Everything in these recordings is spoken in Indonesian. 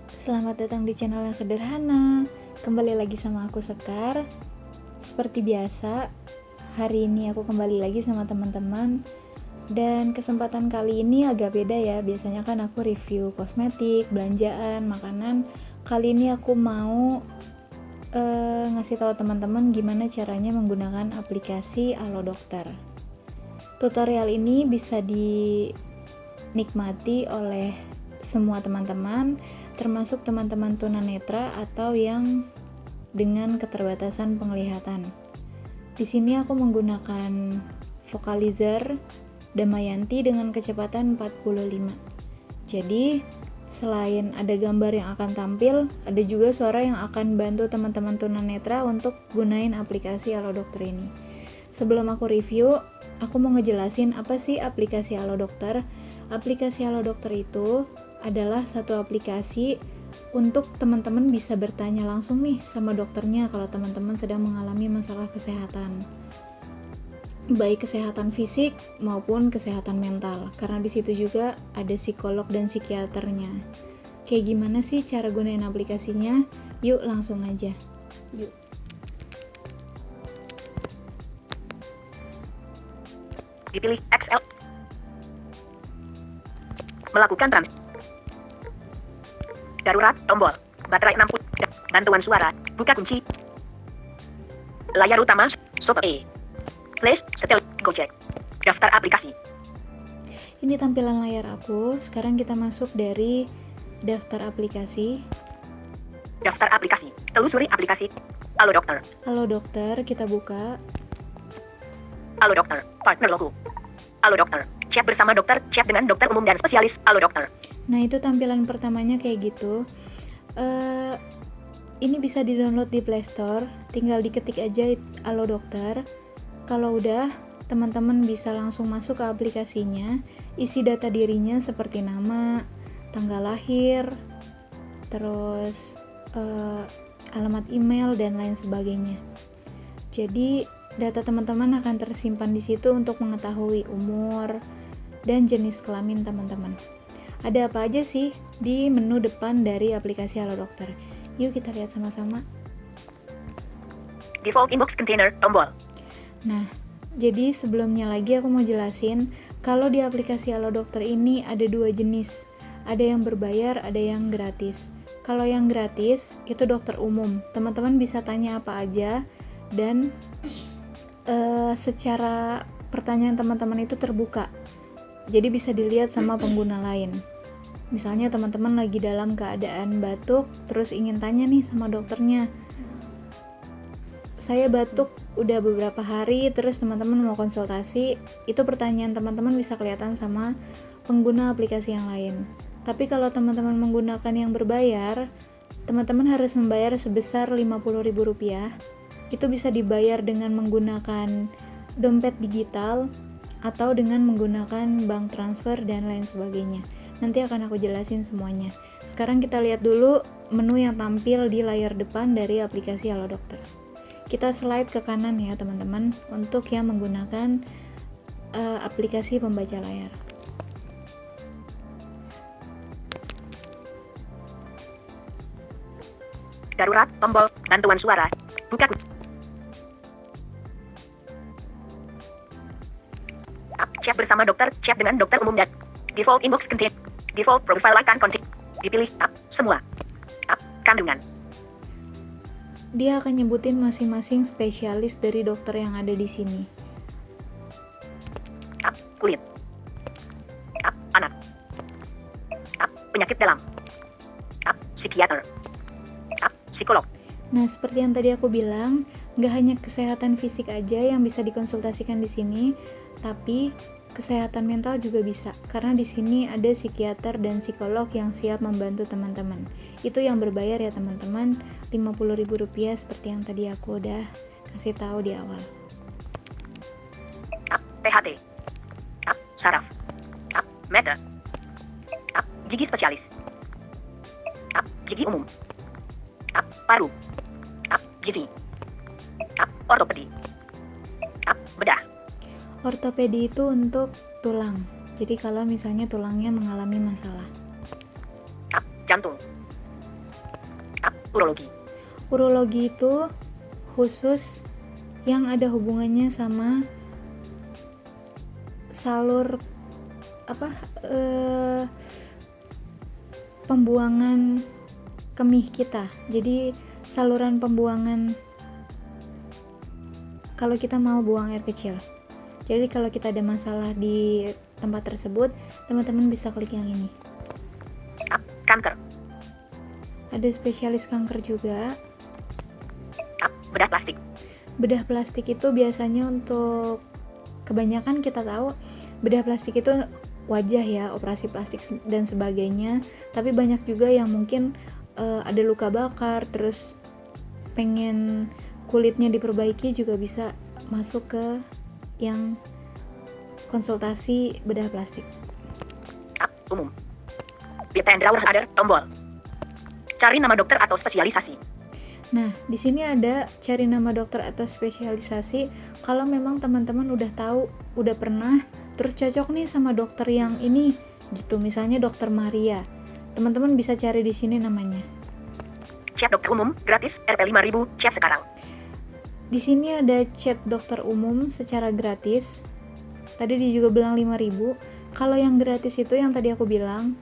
Selamat datang di channel yang sederhana. Kembali lagi sama aku Sekar. Seperti biasa, hari ini aku kembali lagi sama teman-teman. Dan kesempatan kali ini agak beda ya. Biasanya kan aku review kosmetik, belanjaan, makanan. Kali ini aku mau ngasih tahu teman-teman gimana caranya menggunakan aplikasi Halo Dokter. Tutorial ini bisa dinikmati oleh semua teman-teman, termasuk teman-teman tunanetra atau yang dengan keterbatasan penglihatan. Di sini aku menggunakan Vocalizer Damayanti dengan kecepatan 45. Jadi, selain ada gambar yang akan tampil, ada juga suara yang akan bantu teman-teman tunanetra untuk gunain aplikasi Halo Dokter ini. Sebelum aku review, aku mau ngejelasin apa sih aplikasi Halo Dokter. Aplikasi Halo Dokter itu adalah satu aplikasi untuk teman-teman bisa bertanya langsung nih sama dokternya kalau teman-teman sedang mengalami masalah kesehatan. Baik kesehatan fisik maupun kesehatan mental. Karena di situ juga ada psikolog dan psikiaternya. Kayak gimana sih cara gunain aplikasinya? Yuk langsung aja. Yuk. Dipilih XL. Melakukan darurat, tombol, baterai 60, bantuan suara, buka kunci, layar utama, sobat E, flash, setel, Gojek, daftar aplikasi. Ini tampilan layar aku. Sekarang kita masuk dari daftar aplikasi. Daftar aplikasi, telusuri aplikasi, Halo Dokter, Halo Dokter, kita buka. Halo Dokter, partner logo, Halo Dokter, chat bersama dokter, chat dengan dokter umum dan spesialis, Halo Dokter. Nah, itu tampilan pertamanya kayak gitu. Ini bisa di-download di Play Store, tinggal diketik aja Halo Dokter. Kalau udah, teman-teman bisa langsung masuk ke aplikasinya, isi data dirinya seperti nama, tanggal lahir, terus alamat email dan lain sebagainya. Jadi, data teman-teman akan tersimpan di situ untuk mengetahui umur dan jenis kelamin teman-teman. Ada apa aja sih di menu depan dari aplikasi Halo Dokter? Yuk kita lihat sama-sama. Default inbox container, tombol. Nah, jadi sebelumnya lagi aku mau jelasin kalau di aplikasi Halo Dokter ini ada dua jenis. Ada yang berbayar, ada yang gratis. Kalau yang gratis itu dokter umum. Teman-teman bisa tanya apa aja dan secara pertanyaan teman-teman itu terbuka. Jadi bisa dilihat sama pengguna lain. Misalnya teman-teman lagi dalam keadaan batuk, terus ingin tanya nih sama dokternya, saya batuk udah beberapa hari, terus teman-teman mau konsultasi, itu pertanyaan teman-teman bisa kelihatan sama pengguna aplikasi yang lain. Tapi kalau teman-teman menggunakan yang berbayar, teman-teman harus membayar sebesar Rp50.000. Itu bisa dibayar dengan menggunakan dompet digital atau dengan menggunakan bank transfer dan lain sebagainya. Nanti akan aku jelasin semuanya. Sekarang kita lihat dulu menu yang tampil di layar depan dari aplikasi Halo Dokter. Kita slide ke kanan ya teman-teman untuk yang menggunakan aplikasi pembaca layar. Darurat, tombol, bantuan suara, buka kunci. Chat bersama dokter, chat dengan dokter umum dan default inbox contain, default profile icon contain, dipilih semua, kandungan. Dia akan nyebutin masing-masing spesialis dari dokter yang ada di sini. Kulit, anak, penyakit dalam, psikiater, psikolog. Nah, seperti yang tadi aku bilang, nggak hanya kesehatan fisik aja yang bisa dikonsultasikan di sini, tapi kesehatan mental juga bisa. Karena di sini ada psikiater dan psikolog yang siap membantu teman-teman. Itu yang berbayar ya teman-teman, Rp50.000 seperti yang tadi aku udah kasih tahu di awal. PHT, saraf, mata, gigi spesialis, gigi umum, paru, gizi, ortopedi, bedah. Ortopedi itu untuk tulang. Jadi kalau misalnya tulangnya mengalami masalah. Jantung, Urologi. Urologi itu khusus yang ada hubungannya sama salur pembuangan kemih kita. Jadi saluran pembuangan kalau kita mau buang air kecil. Jadi kalau kita ada masalah di tempat tersebut, teman-teman bisa klik yang ini. Kanker. Ada spesialis kanker juga. Bedah plastik. Bedah plastik itu biasanya untuk kebanyakan kita tahu bedah plastik itu wajah ya, operasi plastik dan sebagainya. Tapi banyak juga yang mungkin ada luka bakar, terus pengen kulitnya diperbaiki juga bisa masuk ke yang konsultasi bedah plastik. Umum. Bittendauer ada tombol. Cari nama dokter atau spesialisasi. Nah, di sini ada cari nama dokter atau spesialisasi. Kalau memang teman-teman udah tahu, udah pernah, terus cocok nih sama dokter yang ini, gitu. Misalnya dokter Maria. Teman-teman bisa cari di sini namanya. Chat dokter umum gratis Rp 5.000 chat sekarang. Di sini ada chat dokter umum secara gratis. Tadi dia juga bilang 5.000. Kalau yang gratis itu yang tadi aku bilang,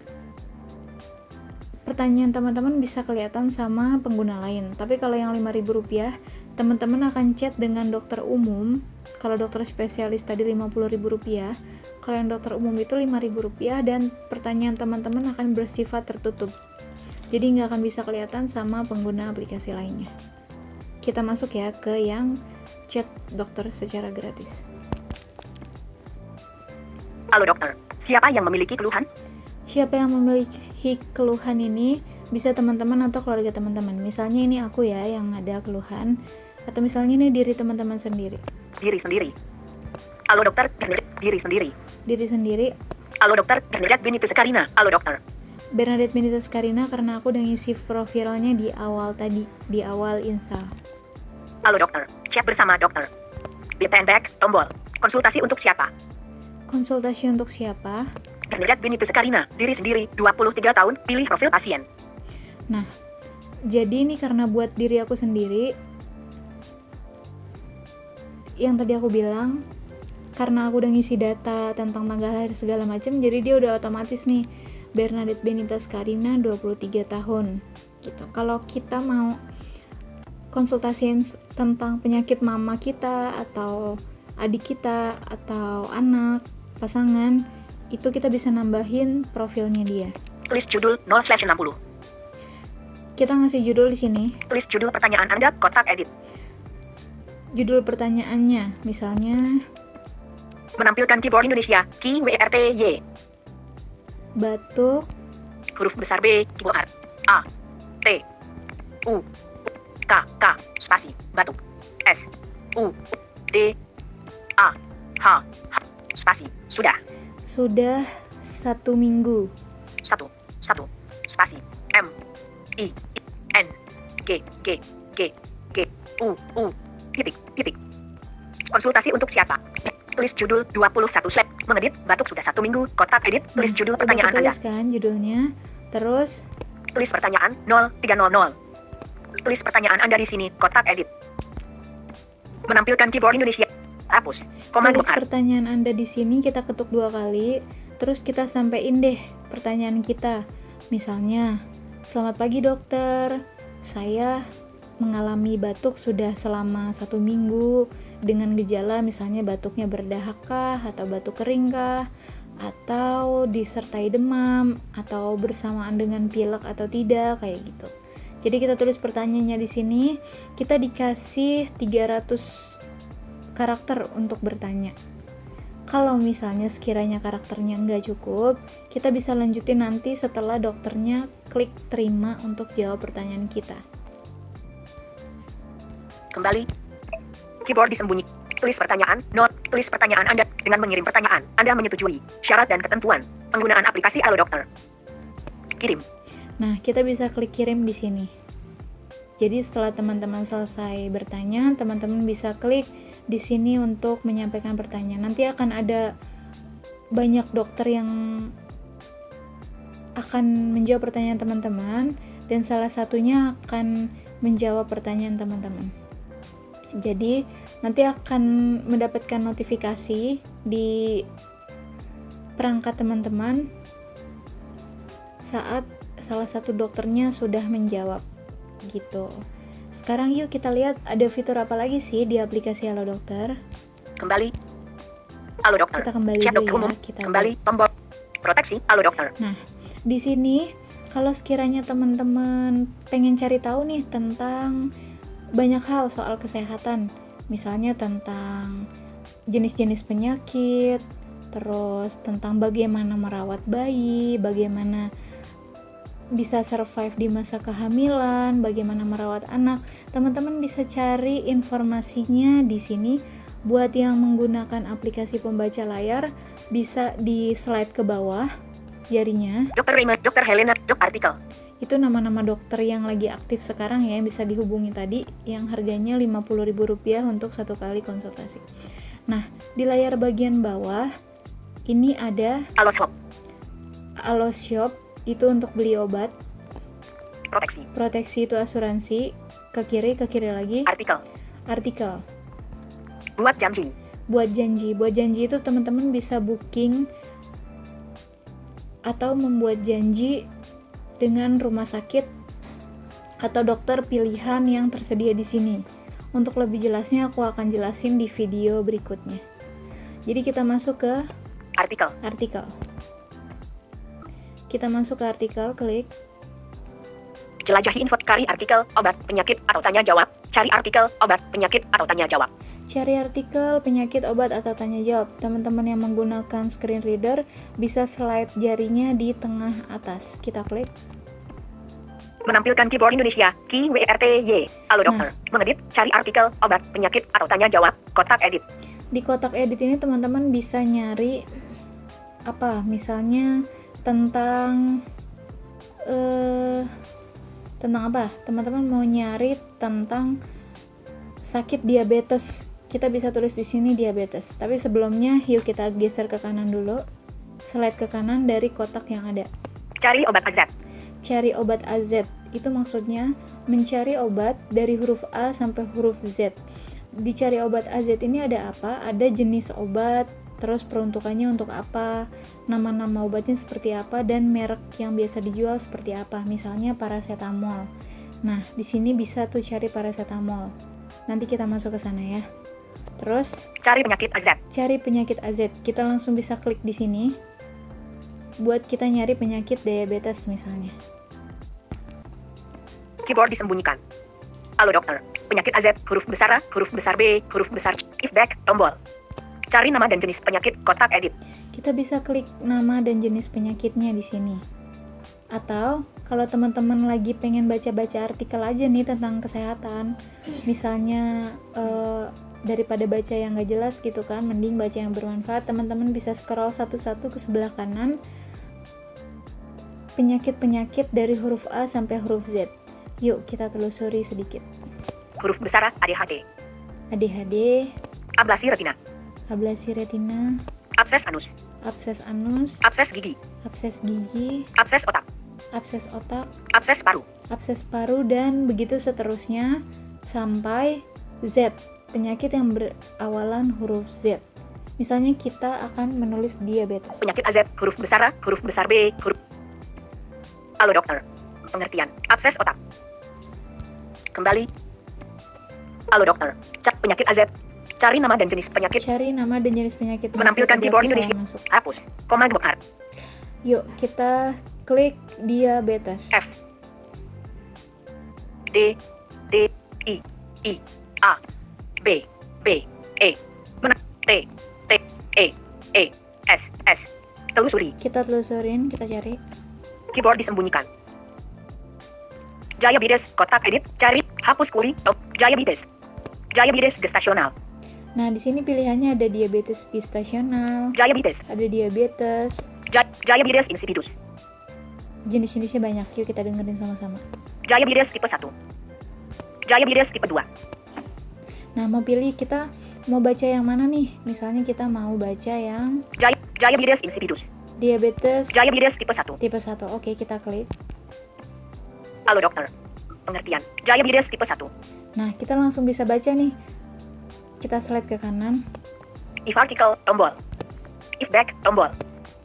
pertanyaan teman-teman bisa kelihatan sama pengguna lain. Tapi kalau yang Rp5.000, teman-teman akan chat dengan dokter umum. Kalau dokter spesialis tadi Rp50.000, kalau yang dokter umum itu Rp5.000 dan pertanyaan teman-teman akan bersifat tertutup. Jadi nggak akan bisa kelihatan sama pengguna aplikasi lainnya. Kita masuk ya ke yang chat dokter secara gratis. Halo dokter, siapa yang memiliki keluhan? Siapa yang memiliki keluhan ini bisa teman-teman atau keluarga teman-teman. Misalnya ini aku ya yang ada keluhan, atau misalnya ini diri teman-teman sendiri. Diri sendiri. Halo dokter, diri sendiri. Diri sendiri. Halo dokter, Bernadette Benitez Karina. Halo dokter. Bernadette Benitez Karina karena aku udah ngisi profilnya di awal tadi, di awal install. Halo dokter, chat bersama dokter. Bittendauer tombol. Konsultasi untuk siapa? Konsultasi untuk siapa? Bernadette Benitez Karina, diri sendiri, 23 tahun, pilih profil pasien. Nah, jadi ini karena buat diri aku sendiri, yang tadi aku bilang, karena aku udah ngisi data tentang tanggal lahir segala macam, jadi dia udah otomatis nih, Bernadette Benitez Karina, 23 tahun. Gitu. Kalau kita mau konsultasiin tentang penyakit mama kita, atau adik kita, atau anak, pasangan, itu kita bisa nambahin profilnya dia. Tulis judul 0/60. Kita ngasih judul di sini. Tulis judul pertanyaan Anda, kotak edit. Judul pertanyaannya, misalnya Menampilkan keyboard Indonesia, key WRTY. batuk, Huruf besar B, keyboard A, T, U, K, spasi, batuk, S, U, D, A, H, spasi, sudah. sudah 1 minggu. 1, spasi, M, I, N, G, U, titik. Konsultasi untuk siapa? Tulis judul 21 slide. Mengedit, batuk sudah 1 minggu. Kotak edit, tulis judul pertanyaan Udah Anda. tulis kan judulnya. Terus Tulis pertanyaan 0300. Tulis pertanyaan Anda di sini, kotak edit. Menampilkan keyboard Indonesia. Hapus. Komando tulis R. pertanyaan Anda di sini, kita ketuk 2 kali. Terus kita sampein deh pertanyaan kita. Misalnya, selamat pagi dokter. Saya mengalami batuk sudah selama 1 minggu dengan gejala misalnya batuknya berdahak kah, atau batuk kering kah, atau disertai demam, atau bersamaan dengan pilek atau tidak, kayak gitu. Jadi kita tulis pertanyaannya di sini, kita dikasih 300 karakter untuk bertanya. Kalau misalnya sekiranya karakternya nggak cukup, kita bisa lanjutin nanti setelah dokternya klik terima untuk jawab pertanyaan kita. Kembali. Keyboard disembunyi. Tulis pertanyaan, note, tulis pertanyaan Anda dengan mengirim pertanyaan. Anda menyetujui syarat dan ketentuan penggunaan aplikasi Halo Dokter. Kirim. Nah, kita bisa klik kirim di sini. Jadi setelah teman-teman selesai bertanya, teman-teman bisa klik di sini untuk menyampaikan pertanyaan. Nanti akan ada banyak dokter yang akan menjawab pertanyaan teman-teman, dan salah satunya akan menjawab pertanyaan teman-teman. Jadi nanti akan mendapatkan notifikasi di perangkat teman-teman saat salah satu dokternya sudah menjawab gitu. Sekarang yuk kita lihat ada fitur apa lagi sih di aplikasi Halo Dokter. Kembali. Halo Dokter. Kita kembali Chat dulu dokter ya. umum. Kita Kembali tombol proteksi Halo Dokter. Nah, di sini kalau sekiranya teman-teman pengen cari tahu nih tentang banyak hal soal kesehatan, misalnya tentang jenis-jenis penyakit, terus tentang bagaimana merawat bayi, bagaimana bisa survive di masa kehamilan, bagaimana merawat anak, teman-teman bisa cari informasinya di sini. Buat yang menggunakan aplikasi pembaca layar, bisa di slide ke bawah jarinya. Dr. Raymond, Dr. Helena, artikel. Itu nama-nama dokter yang lagi aktif sekarang ya, yang bisa dihubungi tadi, yang harganya Rp50.000 untuk 1 kali konsultasi. Nah, di layar bagian bawah ini ada Halo Shop. Halo Shop, itu untuk beli obat. Proteksi. Proteksi itu asuransi. Ke kiri lagi artikel. Buat janji. Buat janji itu teman-teman bisa booking atau membuat janji dengan rumah sakit atau dokter pilihan yang tersedia di sini. Untuk lebih jelasnya aku akan jelasin di video berikutnya. Jadi kita masuk ke artikel. Kita masuk ke artikel, klik. Jelajahi info, cari artikel, obat, penyakit, atau tanya jawab. Cari artikel, obat, penyakit, atau tanya jawab. Cari artikel, penyakit, obat, atau tanya jawab. Teman-teman yang menggunakan screen reader bisa slide jarinya di tengah atas. Kita klik. Menampilkan keyboard Indonesia, KWRTY. Halo Dokter. Mengedit, cari artikel, obat, penyakit, atau tanya jawab. Kotak edit. Di kotak edit ini teman-teman bisa nyari apa? Misalnya tentang apa? Teman-teman mau nyari tentang sakit diabetes. Kita bisa tulis di sini diabetes. Tapi sebelumnya yuk kita geser ke kanan dulu. Slide ke kanan dari kotak yang ada. Cari obat AZ. Cari obat AZ. Itu maksudnya mencari obat dari huruf A sampai huruf Z. Di cari obat AZ ini ada apa? Ada jenis obat, terus peruntukannya untuk apa, nama-nama obatnya seperti apa, dan merek yang biasa dijual seperti apa. Misalnya paracetamol. Nah, di sini bisa tuh cari paracetamol. Nanti kita masuk ke sana ya. Terus cari penyakit AZ. Cari penyakit AZ. Kita langsung bisa klik di sini. Buat kita nyari penyakit diabetes misalnya. Keyboard disembunyikan. Halo Dokter. Penyakit AZ, huruf besar A, huruf besar B, huruf besar C. If back, tombol. Cari nama dan jenis penyakit, kotak edit. Kita bisa klik nama dan jenis penyakitnya di sini. Atau kalau teman-teman lagi pengen baca-baca artikel aja nih tentang kesehatan, misalnya daripada baca yang gak jelas gitu kan, mending baca yang bermanfaat. Teman-teman bisa scroll satu-satu ke sebelah kanan, penyakit-penyakit dari huruf A sampai huruf Z. Yuk kita telusuri sedikit. Huruf besar A, ADHD. ADHD, Ablasi retina. ablasi retina, Abses anus. abses anus, Abses gigi. abses gigi, Abses otak. abses otak, Abses paru. abses paru, dan begitu seterusnya sampai Z, penyakit yang berawalan huruf Z. Misalnya kita akan menulis diabetes. Penyakit AZ, huruf besar A, huruf besar B, huruf. Halo Dokter. Pengertian. Abses otak. Kembali. Halo Dokter. Cek penyakit AZ. Cari nama dan jenis penyakit. Cari nama dan jenis penyakit. Menampilkan keyboard Indonesia. Masuk. Hapus. Koma gebekar. Yuk kita klik diabetes. F. D. D. I. I. A. B. B. E. T. T. E. E. S. S. Telusuri. Kita telusurin, kita cari. Keyboard disembunyikan. Diabetes, kotak edit, cari, hapus kuli, diabetes. Diabetes gestasional. Nah, di sini pilihannya ada diabetes gestasional, Diabetes. ada diabetes, Diabetes insipidus. jenis-jenisnya banyak. Yuk kita dengerin sama-sama. Diabetes tipe 1. Diabetes tipe 2. Nah, mau pilih kita mau baca yang mana nih? Misalnya kita mau baca yang Diabetes insipidus. diabetes Diabetes tipe 1. tipe 1. Oke, kita klik. Halo dokter. Pengertian. Diabetes tipe 1. Nah, kita langsung bisa baca nih. Kita slide ke kanan. If article, tombol. If back, tombol.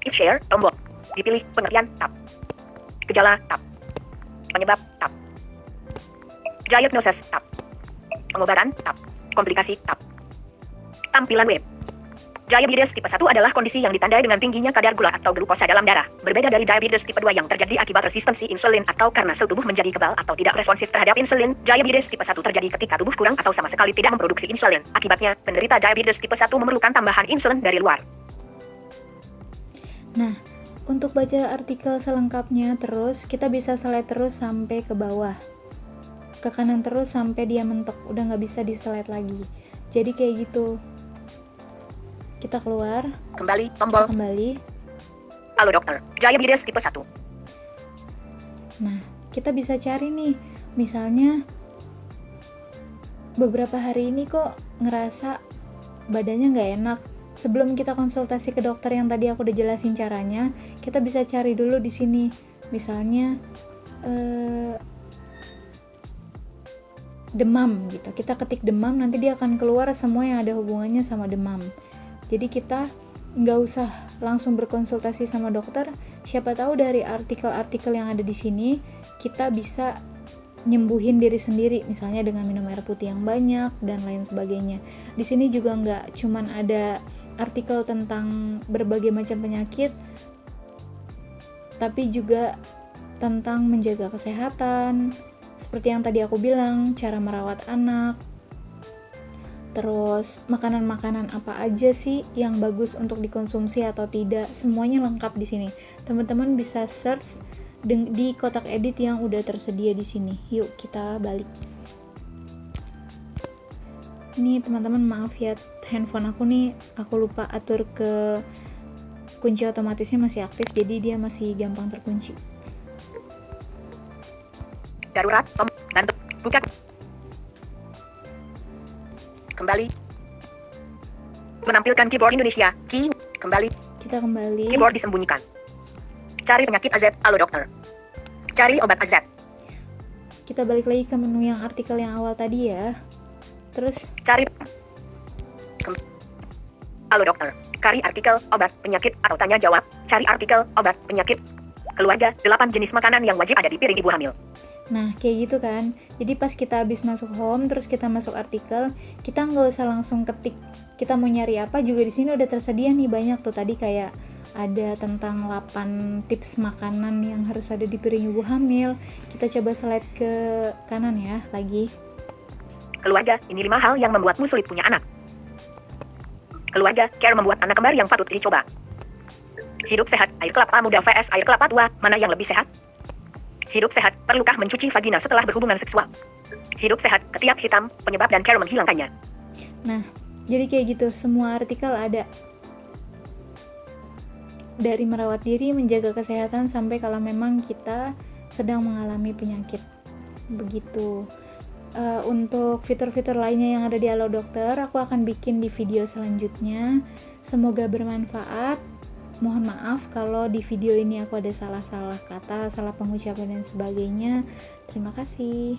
If share, tombol. Dipilih pengertian, tab. Gejala, tab. Penyebab, tab. Diagnosis, tab. Pengobatan, tab. Komplikasi, tab. Tampilan web. Diabetes tipe 1 adalah kondisi yang ditandai dengan tingginya kadar gula atau glukosa dalam darah. Berbeda dari diabetes tipe 2 yang terjadi akibat resistensi insulin atau karena sel tubuh menjadi kebal atau tidak responsif terhadap insulin. Diabetes tipe 1 terjadi ketika tubuh kurang atau sama sekali tidak memproduksi insulin. Akibatnya, penderita diabetes tipe 1 memerlukan tambahan insulin dari luar. Nah, untuk baca artikel selengkapnya terus, kita bisa slide terus sampai ke bawah. Ke kanan terus sampai dia mentok, udah nggak bisa di slide lagi. Jadi kayak gitu. Kita keluar, Kembali, kita tombol. kembali. Halo dokter. Diabetes tipe 1. Nah, kita bisa cari nih, misalnya beberapa hari ini kok ngerasa badannya nggak enak. Sebelum kita konsultasi ke dokter yang tadi aku udah jelasin caranya, kita bisa cari dulu di sini. Misalnya demam gitu. Kita ketik demam, nanti dia akan keluar semua yang ada hubungannya sama demam. Jadi kita nggak usah langsung berkonsultasi sama dokter. Siapa tahu dari artikel-artikel yang ada di sini kita bisa nyembuhin diri sendiri, misalnya dengan minum air putih yang banyak dan lain sebagainya. Di sini juga nggak cuman ada artikel tentang berbagai macam penyakit, tapi juga tentang menjaga kesehatan, seperti yang tadi aku bilang, cara merawat anak, terus makanan-makanan apa aja sih yang bagus untuk dikonsumsi atau tidak, semuanya lengkap di sini. Teman-teman bisa search di kotak edit yang udah tersedia di sini. Yuk kita balik. Ini teman-teman maaf ya, handphone aku nih aku lupa atur ke kunci otomatisnya masih aktif, jadi dia masih gampang terkunci. Darurat, bantu, buka. Kembali. Menampilkan keyboard Indonesia. Key, kembali. Kita kembali. Keyboard disembunyikan. Cari penyakit AZ. Halo dokter. Cari obat AZ. Kita balik lagi ke menu yang artikel yang awal tadi ya. Terus Cari. Halo dokter. Cari artikel obat penyakit atau tanya jawab. Cari artikel obat penyakit keluarga. 8 jenis makanan yang wajib ada di piring ibu hamil. nah, kayak gitu kan. Jadi pas kita habis masuk home, terus kita masuk artikel, kita nggak usah langsung ketik. Kita mau nyari apa juga di sini udah tersedia nih banyak tuh. Tadi kayak ada tentang 8 tips makanan yang harus ada di piring ibu hamil. Kita coba slide ke kanan ya, lagi. Keluarga, ini 5 hal yang membuatmu sulit punya anak. Keluarga, care membuat anak kembar yang patut dicoba. Hidup sehat, air kelapa muda vs air kelapa tua, mana yang lebih sehat? Hidup sehat, perlukah mencuci vagina setelah berhubungan seksual? Hidup sehat, ketiak hitam, penyebab dan care menghilangkannya. Nah, jadi kayak gitu, semua artikel ada. Dari merawat diri, menjaga kesehatan, sampai kalau memang kita sedang mengalami penyakit. Begitu. Untuk fitur-fitur lainnya yang ada di Halo Dokter, aku akan bikin di video selanjutnya. Semoga bermanfaat. Mohon maaf kalau di video ini aku ada salah-salah kata, salah pengucapan dan sebagainya. Terima kasih.